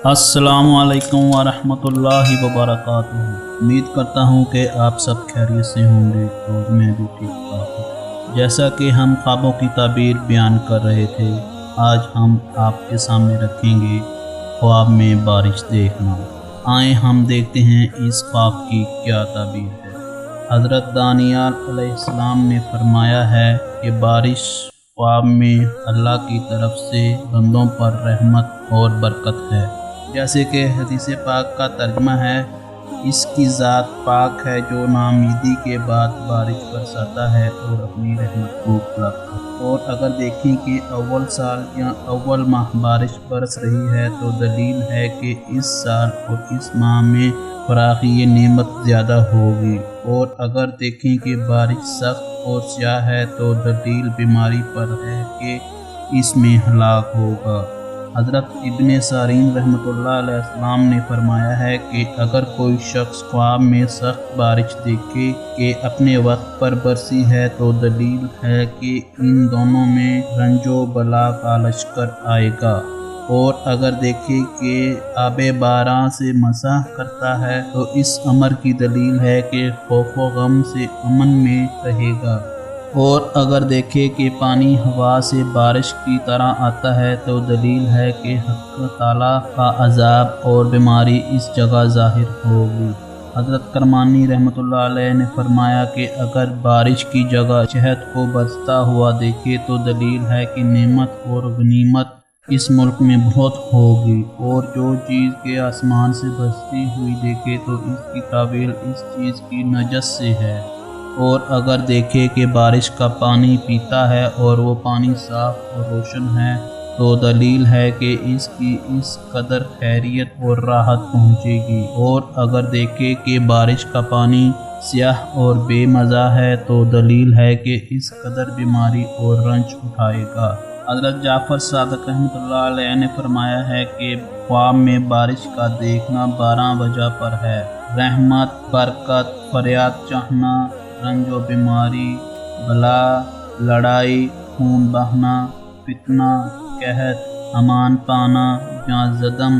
अस्सलामु अलैकुम वरहमतुल्लाहि वबरकातुहू। उम्मीद करता हूँ कि आप सब खैरियत से होंगे और मैं भी ठीक ठाक हूँ। जैसा कि हम ख्वाबों की ताबीर बयान कर रहे थे, आज हम आपके सामने रखेंगे ख्वाब में बारिश देखना। आए हम देखते हैं इस ख्वाब की क्या ताबीर है। हज़रत दानियाल अलैहिस्सलाम ने फरमाया है कि बारिश ख्वाब में अल्लाह की तरफ से बंदों पर रहमत और बरकत है। जैसे कि हदीस पाक का तर्जमा है, इसकी ज़ात पाक है जो नाउमीदी के बाद बारिश बरसाता है और अपनी रहमत को रखता है। और अगर देखें कि अव्वल साल या अव्वल माह बारिश बरस रही है तो दलील है कि इस साल और इस माह में फराखी नेमत ज़्यादा होगी। और अगर देखें कि बारिश सख्त और स्याह है तो दलील बीमारी पर है कि इसमें हलाक होगा। हज़रत इब्ने सारीन रहमतुल्लाह अलैहिस्सलाम ने फरमाया है कि अगर कोई शख्स ख्वाब में सख्त बारिश देखे कि अपने वक्त पर बरसी है तो दलील है कि इन दोनों में रंजो बला का लश्कर आएगा। और अगर देखे कि आबे बारां से मसाह करता है तो इस अमर की दलील है कि खौफो गम से अमन में रहेगा। और अगर देखे कि पानी हवा से बारिश की तरह आता है तो दलील है कि हक़ ताला का अज़ाब और बीमारी इस जगह ज़ाहिर होगी। हज़रत करमानी रहमतुल्लाह अलैह ने फरमाया कि अगर बारिश की जगह शहद को बरसता हुआ देखे तो दलील है कि नेमत और गनीमत इस मुल्क में बहुत होगी। और जो चीज़ के आसमान से बरसती हुई देखे तो इसकी तावील इस चीज़ की नजस से है। और अगर देखे कि बारिश का पानी पीता है और वो पानी साफ और रोशन है तो दलील है कि इसकी इस कदर खैरियत और राहत पहुँचेगी। और अगर देखे कि बारिश का पानी स्याह और बेमज़ा है तो दलील है कि इस कदर बीमारी और रंज उठाएगा। हज़रत जाफ़र सादिक़ रहमतुल्लाह अलैह ने फरमाया है कि ख्वाब में बारिश का देखना 12 वजह पर है। रहमत, बरकत, फरियाद चाहना, रंजो बीमारी, बला, लड़ाई, खून बहना, फितना, कहत, अमान पाना या ज़दम,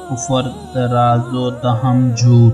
कुफर, दराजो, दहम, झूठ।